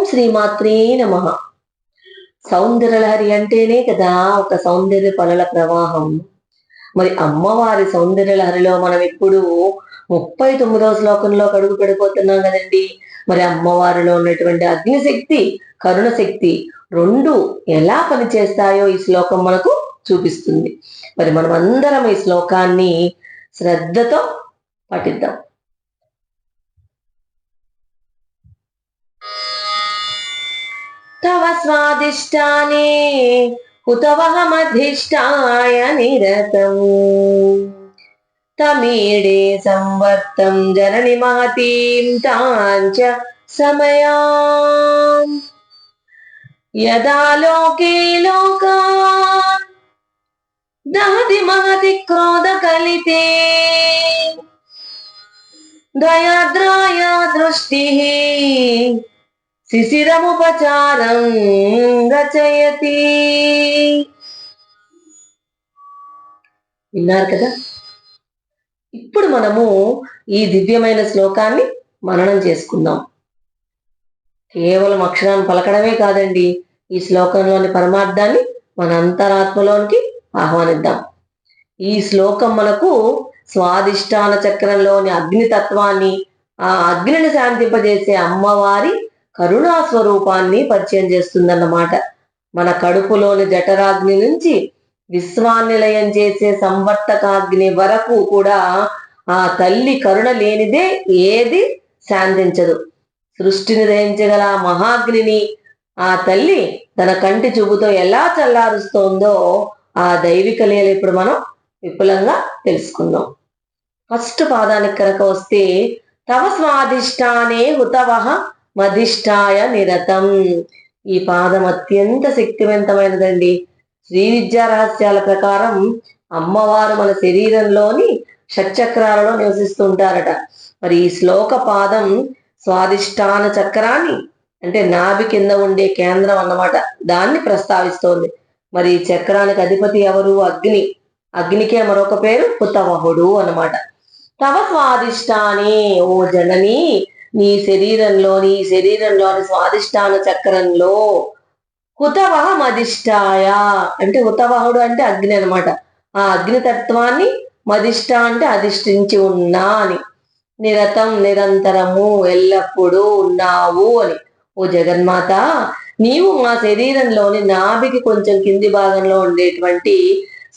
శ్రీమాత్రే నమః. సౌందర్యలహరి అంటేనే కదా ఒక సౌందర్య పనుల ప్రవాహం. మరి అమ్మవారి సౌందర్యలహరిలో మనం ఇప్పుడు 39వ శ్లోకంలో అడుగు పెడిపోతున్నాం కదండి. మరి అమ్మవారిలో ఉన్నటువంటి అగ్నిశక్తి, కరుణ శక్తి రెండు ఎలా పనిచేస్తాయో ఈ శ్లోకం మనకు చూపిస్తుంది. మరి మనం అందరం ఈ శ్లోకాన్ని శ్రద్ధతో పఠిద్దాం. तव स्वादिष्टाने हुतवहमधिष्ठाय निरतम् तमीडे संवर्तं जननि महतीं ताञ्च समयाम् यदा लोके लोकान् दहति महति क्रोधकलिते दयाद्राय दृष्टिः శిశిరముపచారం రచయతి. విన్నారు కదా. ఇప్పుడు మనము ఈ దివ్యమైన శ్లోకాన్ని మననం చేసుకుందాం. కేవలం అక్షరాన్ని పలకడమే కాదండి, ఈ శ్లోకంలోని పరమార్థాన్ని మన అంతరాత్మలోనికి ఆహ్వానిద్దాం. ఈ శ్లోకం మనకు స్వాదిష్టాన చక్రంలోని అగ్నితత్వాన్ని, ఆ అగ్నిని శాంతింపజేసే అమ్మవారి కరుణా స్వరూపాన్ని పరిచయం చేస్తుందన్నమాట. మన కడుపులోని జఠరాగ్ని నుంచి విశ్వాన్ని లయం చేసే సంవర్తకాగ్ని వరకు కూడా ఆ తల్లి కరుణ లేనిదే ఏది శాంతించదు. సృష్టిని దహించగల మహాగ్నిని ఆ తల్లి తన కంటి చూపుతో ఎలా చల్లారుస్తోందో ఆ దైవిక లీల ఇప్పుడు మనం విపులంగా తెలుసుకుందాం. ఫస్ట్ పాదానికి కనుక వస్తే, తవ స్వాదిష్టానే హుతవహ మధిష్టాయ నిరతం. ఈ పాదం అత్యంత శక్తివంతమైనదండి. శ్రీ విద్యా రహస్యాల ప్రకారం అమ్మవారు మన శరీరంలోని షట్చక్రాలలో నివసిస్తుంటారట. మరి ఈ శ్లోక పాదం స్వాదిష్టాన చక్రాన్ని, అంటే నాభి కింద ఉండే కేంద్రం అన్నమాట, దాన్ని ప్రస్తావిస్తోంది. మరి ఈ చక్రానికి అధిపతి ఎవరు? అగ్ని. అగ్నికే మరొక పేరు హుతవహుడు అన్నమాట. తవ స్వాదిష్టానే, ఓ జనని, నీ శరీరంలోని స్వాదిష్టాన చక్రంలో హుతవహం అధిష్టాయ, అంటే హుతవహుడు అంటే అగ్ని అనమాట. ఆ అగ్ని తత్వాన్ని మధిష్ట అంటే అధిష్ఠించి ఉన్నా అని, నిరతం నిరంతరము ఎల్లప్పుడూ ఉన్నావు అని. ఓ జగన్మాత, నీవు మా శరీరంలోని నాభికి కొంచెం కింది భాగంలో ఉండేటువంటి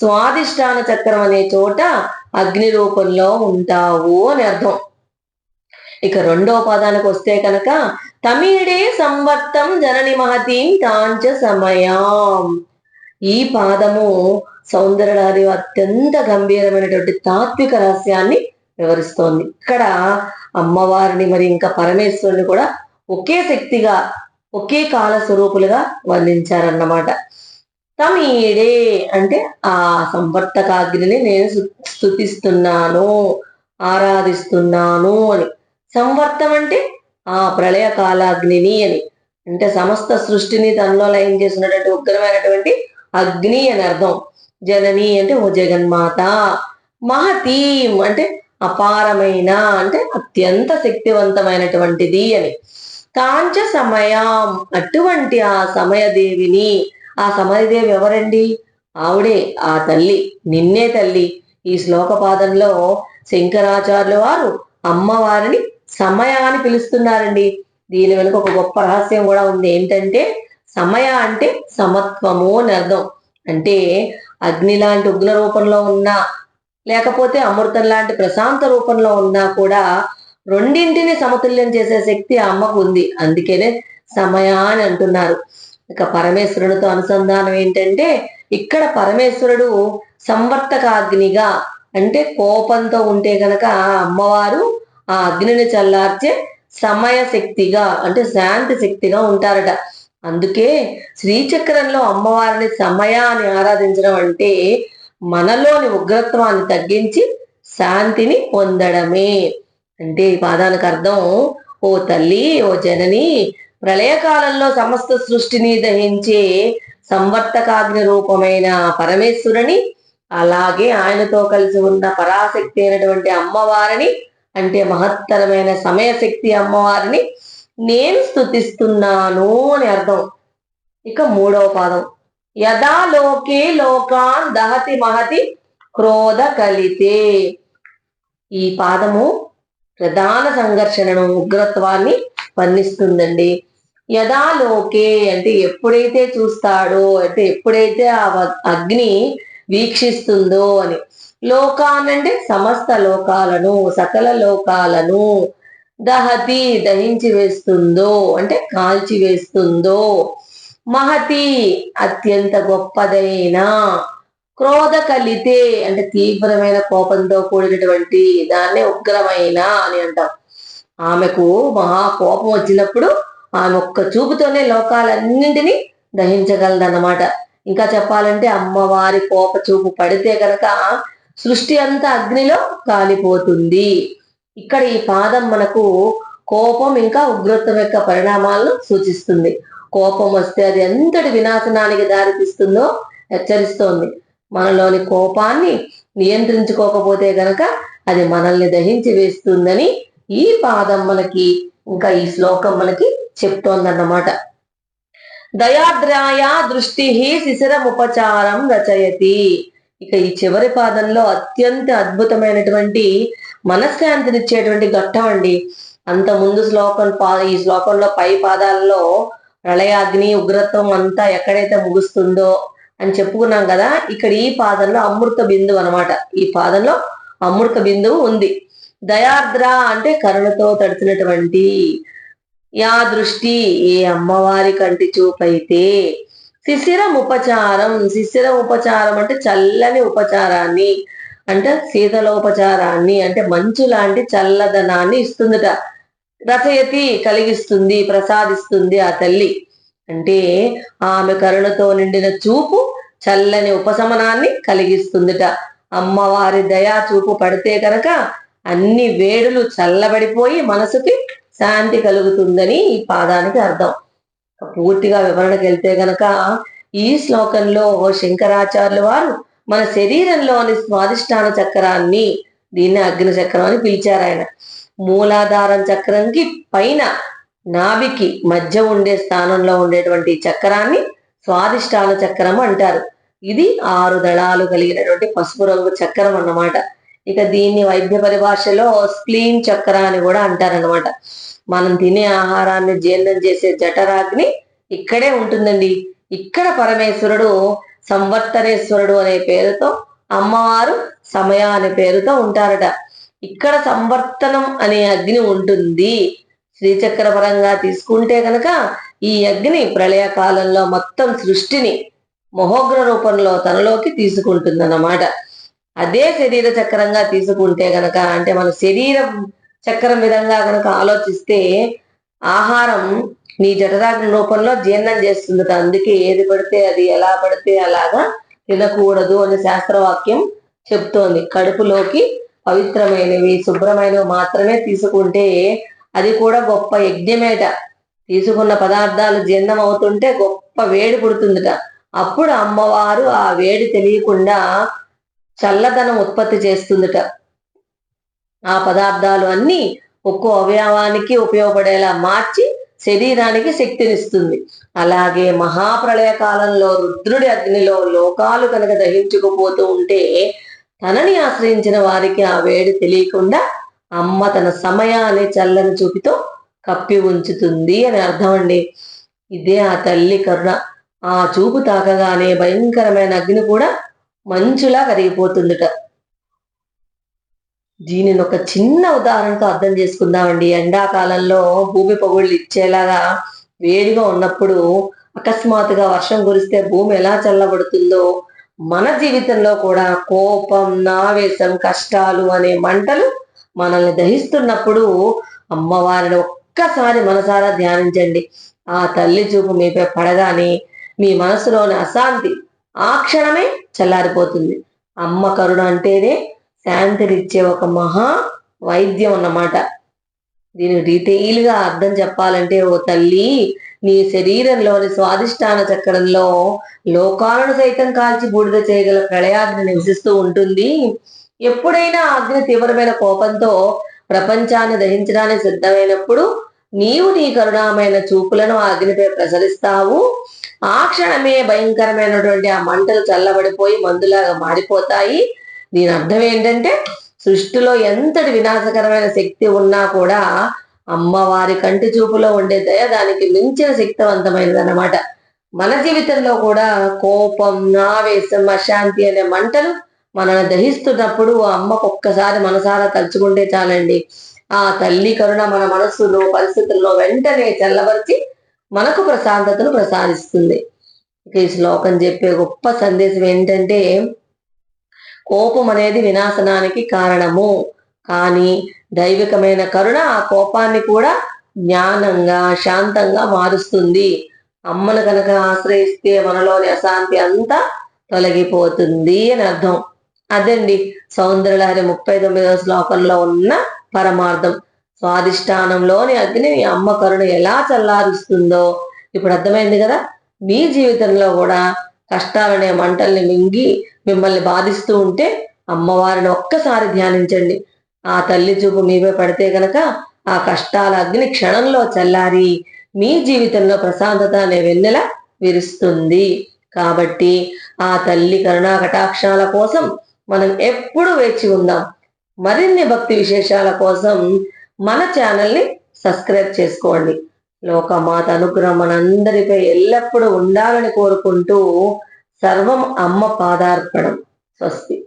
స్వాదిష్టాన చక్రం అనే చోట అగ్ని రూపంలో ఉంటావు అని అర్థం. ఇక రెండో పదానికి వస్తే కనుక, తమీడే సంవర్తం జనని మహతీం తాంచ సమయాం. ఈ పాదము సౌందర్యలహరి అత్యంత గంభీరమైనటువంటి తాత్విక రహస్యాన్ని వివరిస్తోంది. ఇక్కడ అమ్మవారిని మరి ఇంకా పరమేశ్వరుని కూడా ఒకే శక్తిగా, ఒకే కాల స్వరూపులుగా వర్ణించారన్నమాట. తమీడే అంటే ఆ సంవర్తకాగ్నిని నేను స్తుతిస్తున్నాను, ఆరాధిస్తున్నాను అని. సంవర్తం అంటే ఆ ప్రళయ కాలాగ్నిని అని, అంటే సమస్త సృష్టిని తనలో లయం చేసినటువంటి ఉగ్రమైనటువంటి అగ్ని అని అర్థం. జనని అంటే ఓ జగన్మాత. మహతీం అంటే అపారమైన, అంటే అత్యంత శక్తివంతమైనటువంటిది అని. కాంచ సమయాం, అటువంటి ఆ సమయదేవిని. ఆ సమయదేవి ఎవరండి? ఆవిడే ఆ తల్లి, నిన్నే తల్లి. ఈ శ్లోక పాదంలో శంకరాచార్యుల వారు అమ్మవారిని సమయ అని పిలుస్తున్నారండి. దీని వెనుక ఒక గొప్ప రహస్యం కూడా ఉంది. ఏంటంటే, సమయ అంటే సమత్వము అని అర్థం. అంటే అగ్ని లాంటి ఉగ్ర రూపంలో ఉన్నా, లేకపోతే అమృతం లాంటి ప్రశాంత రూపంలో ఉన్నా కూడా రెండింటిని సమతుల్యం చేసే శక్తి ఆ అమ్మకు ఉంది. అందుకనే సమయ అని అంటున్నారు. ఇక పరమేశ్వరునితో అనుసంధానం ఏంటంటే, ఇక్కడ పరమేశ్వరుడు సంవర్తకాగ్నిగా, అంటే కోపంతో ఉంటే గనక అమ్మవారు ఆ అగ్నిని చల్లార్చే సమయ శక్తిగా, అంటే శాంతి శక్తిగా ఉంటారట. అందుకే శ్రీచక్రంలో అమ్మవారిని సమయాన్ని ఆరాధించడం అంటే మనలోని ఉగ్రత్వాన్ని తగ్గించి శాంతిని పొందడమే. అంటే ఈ పాదానికి అర్థం, ఓ తల్లి, ఓ జనని, ప్రళయకాలంలో సమస్త సృష్టిని దహించే సంవర్తకాగ్ని రూపమైన పరమేశ్వరుని, అలాగే ఆయనతో కలిసి ఉన్న పరాశక్తి అయినటువంటి అమ్మవారిని, అంటే మహత్తరమైన సమయశక్తి అమ్మవారిని నేను స్తుతిస్తున్నాను అని అర్థం. ఇక మూడవ పాదం, యదా లోకే లోకాన్ దహతి మహతి క్రోధ కలితే. ఈ పాదము ప్రధాన సంఘర్షణను, ఉగ్రత్వాన్ని వర్ణిస్తుందండి. యదా లోకే అంటే ఎప్పుడైతే చూస్తాడో, అంటే ఎప్పుడైతే ఆ అగ్ని వీక్షిస్తుందో అని. లోకాన్ అంటే సమస్త లోకాలను, సకల లోకాలను. దహతి దహించి వేస్తుందో అంటే కాల్చి వేస్తుందో. మహతి అత్యంత గొప్పదైన. క్రోధ కలితే అంటే తీవ్రమైన కోపంతో కూడినటువంటి దాన్నే ఉగ్రమైన అని అంటాం. ఆమెకు మహా కోపం వచ్చినప్పుడు ఆమె ఒక్క చూపుతోనే లోకాలన్నింటినీ దహించగలదన్నమాట. ఇంకా చెప్పాలంటే అమ్మవారి కోప చూపు పడితే కనుక సృష్టి అంతా అగ్నిలో కాలిపోతుంది. ఇక్కడ ఈ పాదం మనకు కోపం ఇంకా ఉగ్రత్వం యొక్క పరిణామాలను సూచిస్తుంది. కోపం వస్తే అది ఎంతటి వినాశనానికి దారితీస్తుందో హెచ్చరిస్తోంది. మనలోని కోపాన్ని నియంత్రించుకోకపోతే గనక అది మనల్ని దహించి వేస్తుందని ఈ పాదం మనకి, ఇంకా ఈ శ్లోకం మనకి చెప్తోందన్నమాట. దయాద్రాయ దృష్టి శిశిరముపచారం రచయతి. ఇక ఈ చివరి పాదంలో అత్యంత అద్భుతమైనటువంటి మనశ్శాంతినిచ్చేటువంటి ఘట్టం అండి. అంత ముందు ఈ శ్లోకంలో పై పాదాలలో ప్రళయాగ్ని ఉగ్రత్వం అంతా ఎక్కడైతే ముగుస్తుందో అని చెప్పుకున్నాం కదా. ఇక్కడ ఈ పాదంలో అమృత బిందువు అనమాట. ఈ పాదంలో అమృత బిందువు ఉంది. దయార్ద్ర అంటే కరుణతో తడిచినటువంటి. యా దృష్టి ఏ అమ్మవారి కంటి చూపైతే. శిశిరం ఉపచారం, శిశిరం ఉపచారం అంటే చల్లని ఉపచారాన్ని, అంటే శీతలోపచారాన్ని, అంటే మంచు లాంటి చల్లదనాన్ని ఇస్తుందట. రచయతి కలిగిస్తుంది, ప్రసాదిస్తుంది ఆ తల్లి. అంటే ఆమె కరుణతో నిండిన చూపు చల్లని ఉపశమనాన్ని కలిగిస్తుందిట. అమ్మవారి దయా చూపు పడితే కనుక అన్ని వేడులు చల్లబడిపోయి మనసుకి శాంతి కలుగుతుందని ఈ పాదానికి అర్థం. పూర్తిగా వివరణకు వెళ్తే గనక ఈ శ్లోకంలో శంకరాచార్యుల వారు మన శరీరంలోని స్వాదిష్టాన చక్రాన్ని, దీన్ని అగ్ని చక్రం అని పిలిచారు ఆయన. మూలాధారం చక్రంకి పైన నాభికి మధ్య ఉండే స్థానంలో ఉండేటువంటి చక్రాన్ని స్వాదిష్టాన చక్రం అంటారు. ఇది 6 దళాలు కలిగినటువంటి పసుపు రంగు చక్రం అన్నమాట. ఇక దీన్ని వైద్య పరిభాషలో స్ప్లీన్ చక్ర అని కూడా అంటారనమాట. మనం తినే ఆహారాన్ని జీర్ణం చేసే జఠరాగ్ని ఇక్కడే ఉంటుందండి. ఇక్కడ పరమేశ్వరుడు సంవర్తనేశ్వరుడు అనే పేరుతో, అమ్మవారు సమయ అనే పేరుతో ఉంటారట. ఇక్కడ సంవర్తనం అనే అగ్ని ఉంటుంది. శ్రీచక్ర పరంగా తీసుకుంటే కనుక ఈ అగ్ని ప్రళయ కాలంలో మొత్తం సృష్టిని మహోగ్ర రూపంలో తనలోకి తీసుకుంటుందన్నమాట. అదే శరీర చక్రంగా తీసుకుంటే గనక, అంటే మన శరీరం చక్రం విధంగా కనుక ఆలోచిస్తే ఆహారం నీ జఠరాగ్ని రూపంలో జీర్ణం చేస్తుందట. అందుకే ఏది పడితే అది, ఎలా పడితే అలాగా తినకూడదు అని శాస్త్రవాక్యం చెప్తోంది. కడుపులోకి పవిత్రమైనవి, శుభ్రమైనవి మాత్రమే తీసుకుంటే అది కూడా గొప్ప యజ్ఞమేట. తీసుకున్న పదార్థాలు జీర్ణం అవుతుంటే గొప్ప వేడి పుడుతుందిట. అప్పుడు అమ్మవారు ఆ వేడి తెలియకుండా చల్లదనం ఉత్పత్తి చేస్తుందిట. ఆ పదార్థాలు అన్ని ఒక్కో అవయవానికి ఉపయోగపడేలా మార్చి శరీరానికి శక్తినిస్తుంది. అలాగే మహాప్రళయ కాలంలో రుద్రుడి అగ్నిలో లోకాలు కనుక దహించుకుపోతూ ఉంటే తనని ఆశ్రయించిన వారికి ఆ వేడి తెలియకుండా అమ్మ తన సమయాన్ని చల్లని చూపితో కప్పి ఉంచుతుంది అని అర్థం అండి. ఇదే ఆ తల్లి కరుణ. ఆ చూపు తాకగానే భయంకరమైన అగ్ని కూడా మంచులా కరిగిపోతుందిట. దీనిని ఒక చిన్న ఉదాహరణతో అర్థం చేసుకుందామండి. ఎండాకాలంలో భూమి పొగుళ్ళు ఇచ్చేలాగా వేడిగా ఉన్నప్పుడు అకస్మాత్తుగా వర్షం కురిస్తే భూమి ఎలా చల్లబడుతుందో మన జీవితంలో కూడా కోపం, నావేశం, కష్టాలు అనే మంటలు మనల్ని దహిస్తున్నప్పుడు అమ్మవారిని ఒక్కసారి మనసారా ధ్యానించండి. ఆ తల్లి చూపు మీపై పడగానే మీ మనసులోని అశాంతి ఆ క్షణమే చల్లారిపోతుంది. అమ్మ కరుణ అంటేనే శాంతినిచ్చే ఒక మహా వైద్యం అన్నమాట. దీని డీటెయిల్ గా అర్థం చెప్పాలంటే, ఓ తల్లి, నీ శరీరంలోని స్వాదిష్టాన చక్రంలో లోకాలను సైతం కాల్చి బూడిద చేయగల ప్రళయాగ్ని నివసిస్తూ ఉంటుంది. ఎప్పుడైనా అగ్ని తీవ్రమైన కోపంతో ప్రపంచాన్ని దహించడానికి సిద్ధమైనప్పుడు నీవు నీ కరుణామైన చూపులను ఆ అగ్నిపై ప్రసరిస్తావు. ఆ క్షణమే భయంకరమైనటువంటి ఆ మంటలు చల్లబడిపోయి మందులాగా మారిపోతాయి. దీని అర్థం ఏంటంటే సృష్టిలో ఎంతటి వినాశకరమైన శక్తి ఉన్నా కూడా అమ్మవారి కంటి చూపులో ఉండే దయ దానికి మించిన శక్తివంతమైనది అన్నమాట. మన జీవితంలో కూడా కోపం, ఆవేశం, అశాంతి అనే మంటలు మనల్ని దహిస్తున్నప్పుడు ఆ అమ్మకు ఒక్కసారి మనసారా తలుచుకుంటే చాలండి. ఆ తల్లి కరుణ మన మనస్సులో పరిస్థితుల్లో వెంటనే చల్లబరిచి మనకు ప్రశాంతతను ప్రసాదిస్తుంది. ఇక ఈ శ్లోకం చెప్పే గొప్ప సందేశం ఏంటంటే కోపం అనేది వినాశనానికి కారణము. కానీ దైవికమైన కరుణ ఆ కోపాన్ని కూడా జ్ఞానంగా, శాంతంగా మారుస్తుంది. అమ్మను కనుక ఆశ్రయిస్తే మనలోని అశాంతి అంతా తొలగిపోతుంది అని అర్థం. అదండి సౌందర్యలహరి 39వ శ్లోకంలో ఉన్న పరమార్థం. స్వాదిష్టానంలోని అగ్నిని అమ్మ కరుణ ఎలా చల్లారుస్తుందో ఇప్పుడు అర్థమైంది కదా. మీ జీవితంలో కూడా కష్టాలనే మంటల్ని మింగి మిమ్మల్ని బాధిస్తూ ఉంటే అమ్మవారిని ఒక్కసారి ధ్యానించండి. ఆ తల్లి చూపు మీపై పడితే గనక ఆ కష్టాల అగ్ని క్షణంలో చల్లారి మీ జీవితంలో ప్రశాంతత అనే వెన్నెల విరుస్తుంది. కాబట్టి ఆ తల్లి కరుణా కటాక్షాల కోసం మనం ఎప్పుడూ వేచి ఉందాం. మరిన్ని భక్తి విశేషాల కోసం మన ఛానల్ని సబ్స్క్రైబ్ చేసుకోండి. లోకమాత అనుగ్రహం మనందరిపై ఎల్లప్పుడూ ఉండాలని కోరుకుంటూ సర్వం అమ్మ పాదార్పణం. స్వస్తి.